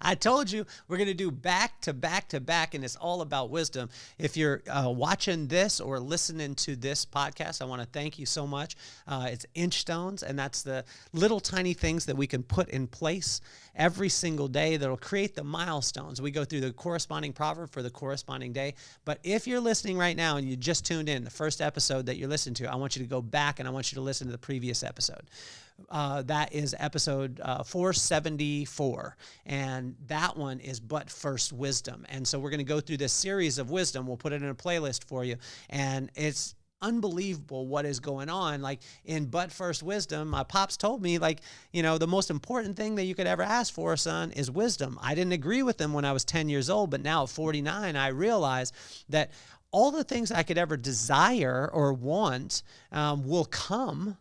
I told you we're going to do back to back to back, and it's all about wisdom. If you're watching this or listening to this podcast, I want to thank you so much. It's Inchstones, and that's the little tiny things that we can put in place every single day that'll create the milestones. We go through the corresponding proverb for the corresponding day. But if you're listening right now and you just tuned in, the first episode that you're listening to, I want you to go back and I want you to listen to the previous episode. That is episode 474, and that one is But First Wisdom. And so we're going to go through this series of wisdom. We'll put it in a playlist for you, and it's unbelievable what is going on. Like in But First Wisdom, my pops told me, like, you know, the most important thing that you could ever ask for, son, is wisdom. I didn't agree with them when I was 10 years old, but now at 49, I realize that all the things I could ever desire or want will come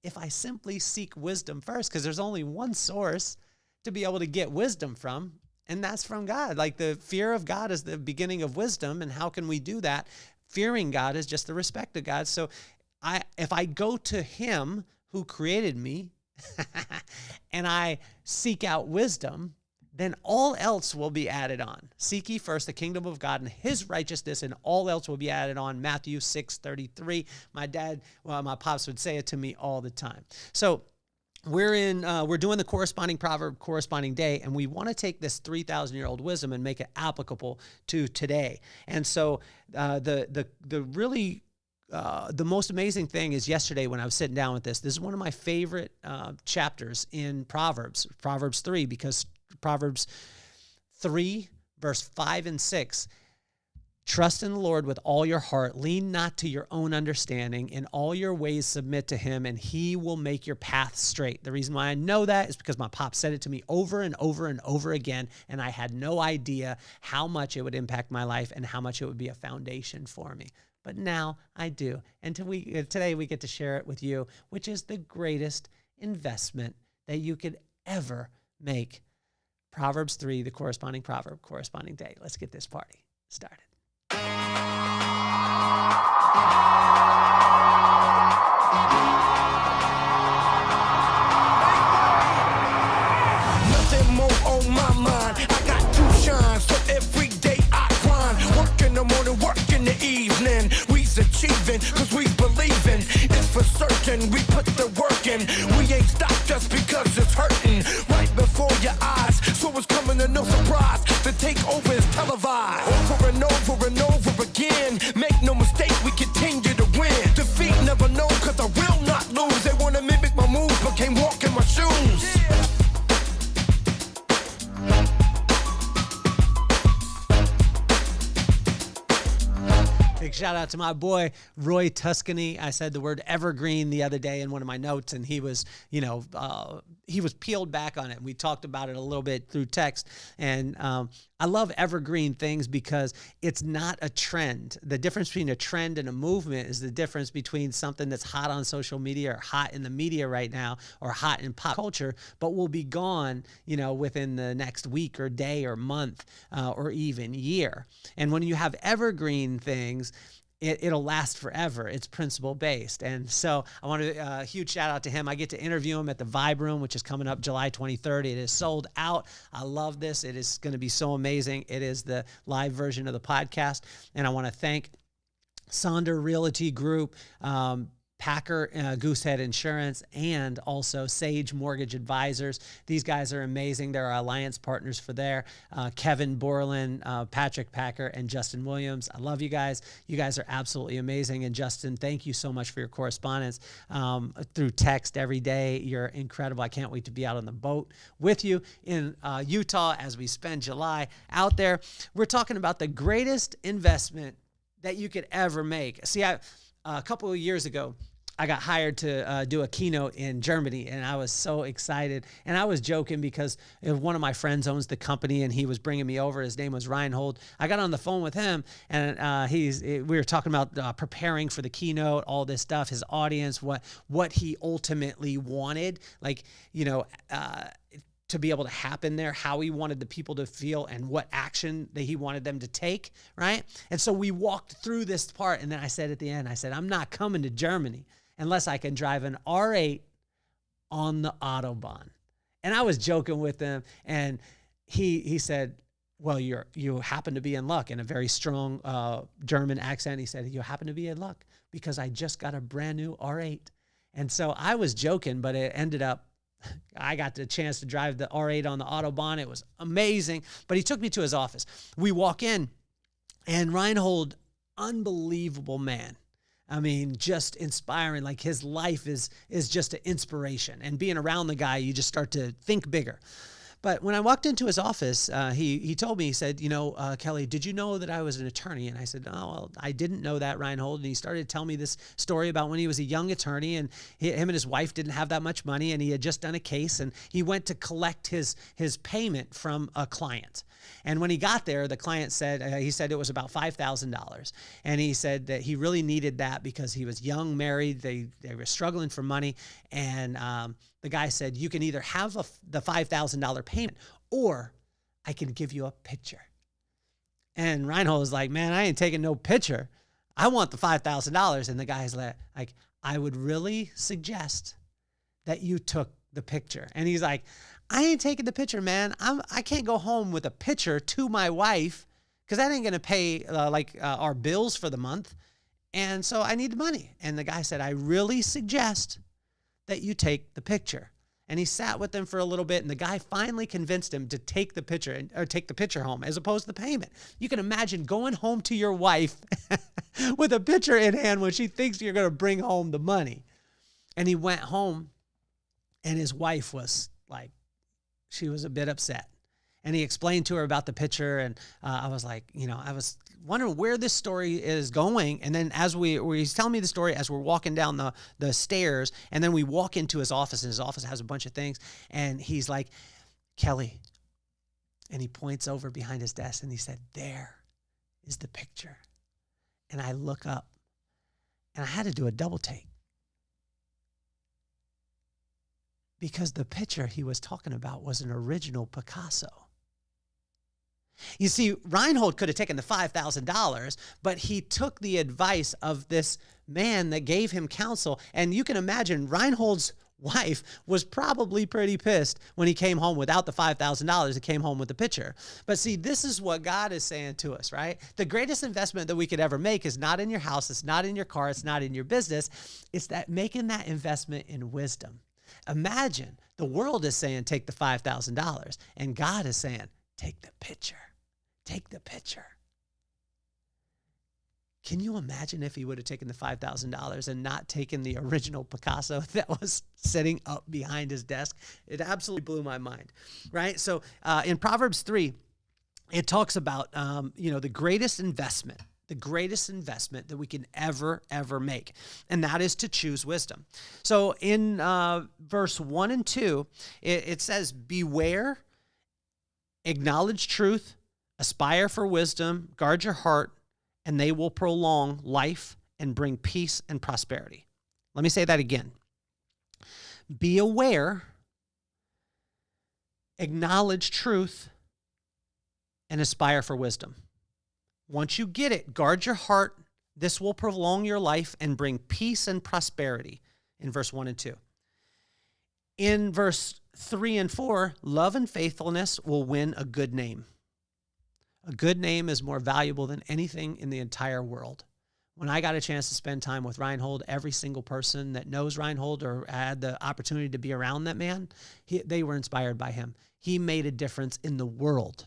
if I simply seek wisdom first, because there's only one source to be able to get wisdom from, and that's from God. Like the fear of God is the beginning of wisdom, and how can we do that? Fearing God is just the respect of God. So if I go to him who created me and I seek out wisdom, then all else will be added on. Seek ye first the kingdom of God and his righteousness, and all else will be added on. Matthew 6:33. My pops would say it to me all the time. So we're doing the corresponding proverb, corresponding day, and we want to take this 3,000-year-old wisdom and make it applicable to today. And so the most amazing thing is yesterday when I was sitting down with this is one of my favorite chapters in Proverbs 3, because Proverbs 3, verse 5 and 6, trust in the Lord with all your heart, lean not to your own understanding, in all your ways submit to him, and he will make your path straight. The reason why I know that is because my pop said it to me over and over and over again, and I had no idea how much it would impact my life and how much it would be a foundation for me. But now I do, and today we get to share it with you, which is the greatest investment that you could ever make. Proverbs 3, the corresponding proverb, corresponding day. Let's get this party started. Nothing more on my mind. I got two shines, so every day I climb. Work in the morning, work in the evening. We's achieving, cause we believing. It's for certain, we put the work in. We ain't stopped just because it's hurting. Right before your eyes, so it's coming to no surprise. The takeover is televised. Over and over and over again. Make no mistake, we continue to win. Defeat never known, cause I will not lose. They wanna mimic my moves, but can't walk in my shoes. Big shout out to my boy, Roy Tuscany. I said the word evergreen the other day in one of my notes, and he was, he was peeled back on it. We talked about it a little bit through text, and I love evergreen things because it's not a trend. The difference between a trend and a movement is the difference between something that's hot on social media or hot in the media right now or hot in pop culture, but will be gone, within the next week or day or month or even year. And when you have evergreen things, it'll last forever. It's principle based. And so I want to huge shout out to him. I get to interview him at the Vibe Room, which is coming up July 23rd. It is sold out. I love this. It is going to be so amazing. It is the live version of the podcast. And I want to thank Sonder Realty Group, Packer Goosehead Insurance, and also Sage Mortgage Advisors. These guys are amazing. They're our alliance partners for there. Kevin Borland, Patrick Packer, and Justin Williams. I love you guys. You guys are absolutely amazing. And Justin, thank you so much for your correspondence through text every day. You're incredible. I can't wait to be out on the boat with you in Utah as we spend July out there. We're talking about the greatest investment that you could ever make. See, a couple of years ago, I got hired to do a keynote in Germany, and I was so excited. And I was joking because one of my friends owns the company, and he was bringing me over. His name was Reinhold. I got on the phone with him, and we were talking about preparing for the keynote, all this stuff, his audience, what he ultimately wanted, to be able to happen there, how he wanted the people to feel, and what action that he wanted them to take, right? And so we walked through this part, and then I said at the end, I'm not coming to Germany unless I can drive an R8 on the Autobahn. And I was joking with him, and he said, well, you happen to be in luck, in a very strong German accent. He said, you happen to be in luck because I just got a brand new R8. And so I was joking, but it ended up, I got the chance to drive the R8 on the Autobahn. It was amazing. But he took me to his office. We walk in, and Reinhold, unbelievable man. I mean, just inspiring. Like, his life is just an inspiration. And being around the guy, you just start to think bigger. But when I walked into his office, he told me, he said, Kelly, did you know that I was an attorney? And I said, oh, well, I didn't know that, Reinhold. And he started to tell me this story about when he was a young attorney, and him and his wife didn't have that much money, and he had just done a case, and he went to collect his payment from a client. And when he got there, the client said, he said it was about $5,000. And he said that he really needed that because he was young, married, they were struggling for money. And the guy said, you can either have the $5,000 payment, or I can give you a picture. And Reinhold was like, man, I ain't taking no picture. I want the $5,000. And the guy's like, I would really suggest that you took the picture. And he's like, I ain't taking the picture, man. I can't go home with a picture to my wife because that ain't going to pay our bills for the month. And so I need the money. And the guy said, I really suggest that you take the picture. And he sat with them for a little bit, and the guy finally convinced him to take the picture, or take the picture home as opposed to the payment. You can imagine going home to your wife with a picture in hand when she thinks you're going to bring home the money. And he went home, and his wife was like, she was a bit upset. And he explained to her about the picture, and I was like, I was wondering where this story is going. And then as he's telling me the story as we're walking down the stairs, and then we walk into his office, and his office has a bunch of things, and he's like, Kelly, and he points over behind his desk, and he said, there is the picture. And I look up, and I had to do a double take, because the picture he was talking about was an original Picasso. You see, Reinhold could have taken the $5,000, but he took the advice of this man that gave him counsel. And you can imagine Reinhold's wife was probably pretty pissed when he came home without the $5,000. He came home with the picture. But see, this is what God is saying to us, right? The greatest investment that we could ever make is not in your house. It's not in your car. It's not in your business. It's that making that investment in wisdom. Imagine the world is saying, take the $5,000, and God is saying, take the picture. Take the picture. Can you imagine if he would have taken the $5,000 and not taken the original Picasso that was sitting up behind his desk? It absolutely blew my mind, right? So in Proverbs 3, it talks about, the greatest investment that we can ever make, and that is to choose wisdom. So in verse 1 and 2, it says, beware, acknowledge truth, aspire for wisdom, guard your heart, and they will prolong life and bring peace and prosperity. Let me say that again. Be aware, acknowledge truth, and aspire for wisdom. Once you get it, guard your heart. This will prolong your life and bring peace and prosperity in verse 1 and 2. In verse 3 and 4, love and faithfulness will win a good name. A good name is more valuable than anything in the entire world. When I got a chance to spend time with Reinhold, every single person that knows Reinhold or had the opportunity to be around that man, they were inspired by him. He made a difference in the world.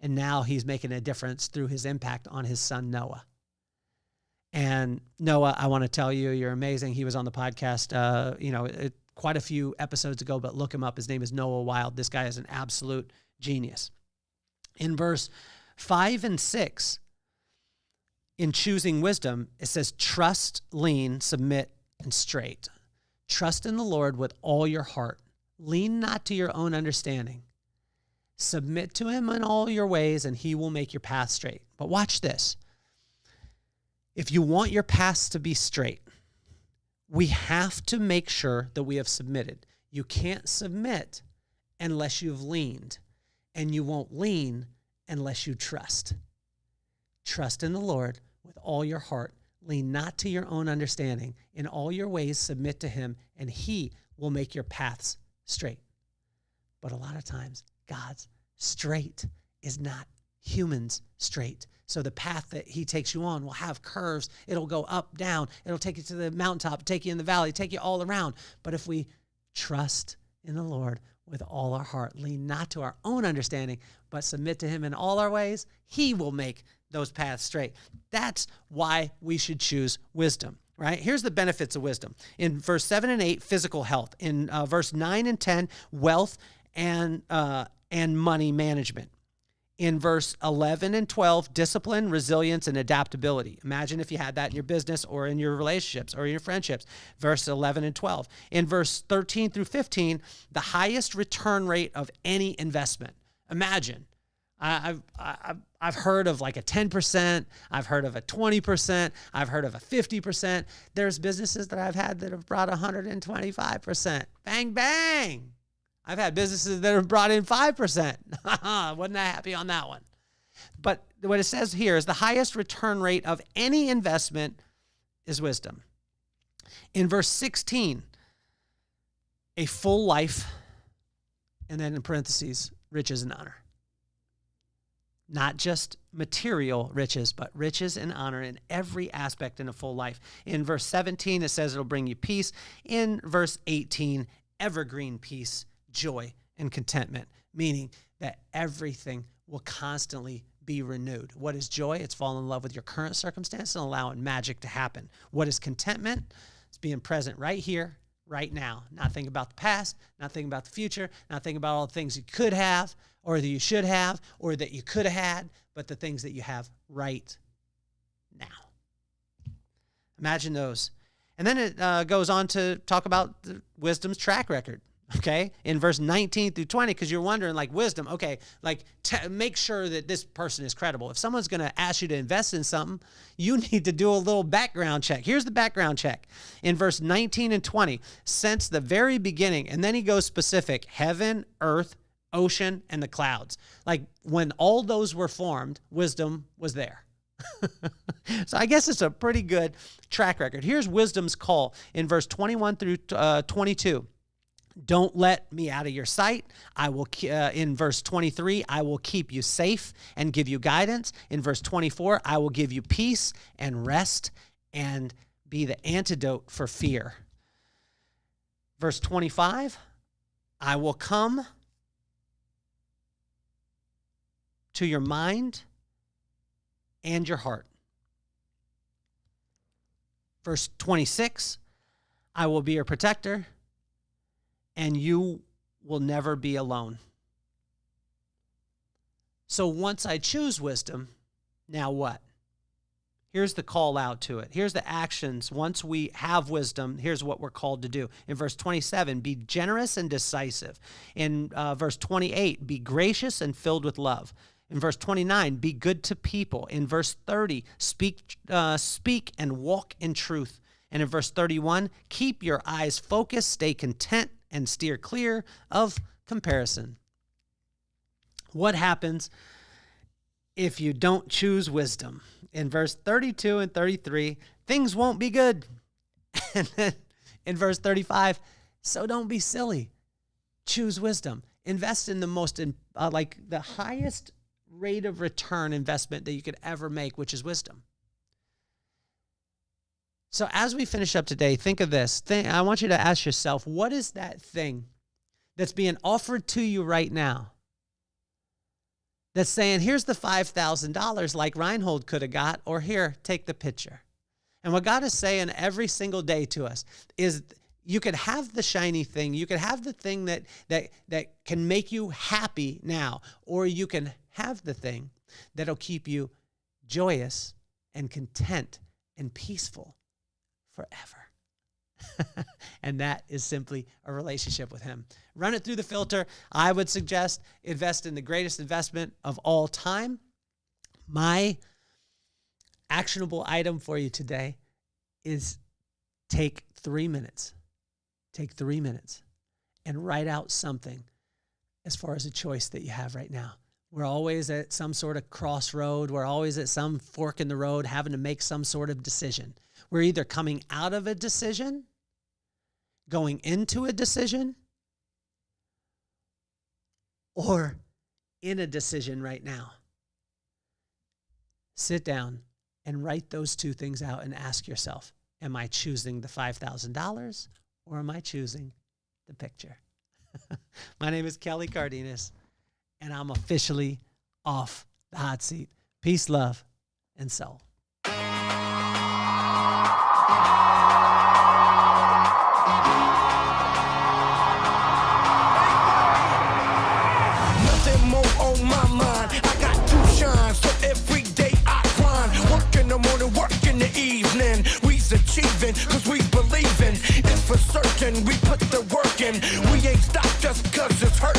And now he's making a difference through his impact on his son, Noah. And Noah, I want to tell you, you're amazing. He was on the podcast, quite a few episodes ago, but look him up. His name is Noah Wild. This guy is an absolute genius. In verse 5 and 6, in choosing wisdom, it says, trust, lean, submit, and straight. Trust in the Lord with all your heart. Lean not to your own understanding. Submit to him in all your ways, and he will make your path straight. But watch this. If you want your paths to be straight, we have to make sure that we have submitted. You can't submit unless you've leaned, and you won't lean unless you trust. Trust in the Lord with all your heart. Lean not to your own understanding. In all your ways, submit to him, and he will make your paths straight. But a lot of times, God's straight is not humans straight. So the path that he takes you on will have curves. It'll go up, down. It'll take you to the mountaintop, take you in the valley, take you all around. But if we trust in the Lord with all our heart, lean not to our own understanding, but submit to him in all our ways, he will make those paths straight. That's why we should choose wisdom, right? Here's the benefits of wisdom. In verse 7 and 8, physical health. In verse 9 and 10, wealth and money management. In verse 11 and 12, discipline, resilience, and adaptability. Imagine if you had that in your business or in your relationships or in your friendships. Verse 11 and 12. In verse 13 through 15, the highest return rate of any investment. Imagine. I've heard of like a 10%. I've heard of a 20%. I've heard of a 50%. There's businesses that I've had that have brought 125%. Bang, bang. I've had businesses that have brought in 5%. Wasn't that happy on that one? But what it says here is the highest return rate of any investment is wisdom. In verse 16, a full life, and then in parentheses, riches and honor. Not just material riches, but riches and honor in every aspect in a full life. In verse 17, it says it'll bring you peace. In verse 18, evergreen peace, joy, and contentment, meaning that everything will constantly be renewed. What is joy? It's falling in love with your current circumstance and allowing magic to happen. What is contentment? It's being present right here, right now. Not thinking about the past, not thinking about the future, not thinking about all the things you could have or that you should have or that you could have had, but the things that you have right now. Imagine those. And then it goes on to talk about the wisdom's track record. Okay, in verse 19 through 20, because you're wondering, like, wisdom, okay, like, make sure that this person is credible. If someone's going to ask you to invest in something, you need to do a little background check. Here's the background check. In verse 19 and 20, since the very beginning, and then he goes specific, heaven, earth, ocean, and the clouds. Like, when all those were formed, wisdom was there. So I guess it's a pretty good track record. Here's wisdom's call in verse 21 through 22. Don't let me out of your sight. I will, in verse 23, I will keep you safe and give you guidance. In verse 24, I will give you peace and rest and be the antidote for fear. Verse 25, I will come to your mind and your heart. Verse 26, I will be your protector, and you will never be alone. So once I choose wisdom, now what? Here's the call out to it. Here's the actions. Once we have wisdom, here's what we're called to do. In verse 27, be generous and decisive. In verse 28, be gracious and filled with love. In verse 29, be good to people. In verse 30, speak and walk in truth. And in verse 31, keep your eyes focused, stay content, and steer clear of comparison. What happens if you don't choose wisdom? In verse 32 and 33, things won't be good. And then in verse 35, so don't be silly. Choose wisdom. Invest in the most, the highest rate of return investment that you could ever make, which is wisdom. So as we finish up today, think of this. I want you to ask yourself, what is that thing that's being offered to you right now that's saying, here's the $5,000 like Reinhold could have got, or here, take the picture. And what God is saying every single day to us is you could have the shiny thing. You could have the thing that can make you happy now, or you can have the thing that'll keep you joyous and content and peaceful forever. And that is simply a relationship with him. Run it through the filter. I would suggest invest in the greatest investment of all time. My actionable item for you today is take 3 minutes. Take 3 minutes and write out something as far as a choice that you have right now. We're always at some sort of crossroad. We're always at some fork in the road having to make some sort of decision. We're either coming out of a decision, going into a decision, or in a decision right now, sit down and write those two things out and ask yourself, am I choosing the $5,000 or am I choosing the picture? My name is Kelly Cardenas, and I'm officially off the hot seat. Peace, love, and soul. Nothing more on my mind. I got to shine, so every day I grind. Work in the morning, work in the evening. We's achieving, cause we believing. It's for certain, we put the work in. We ain't stopped just cause it's hurt.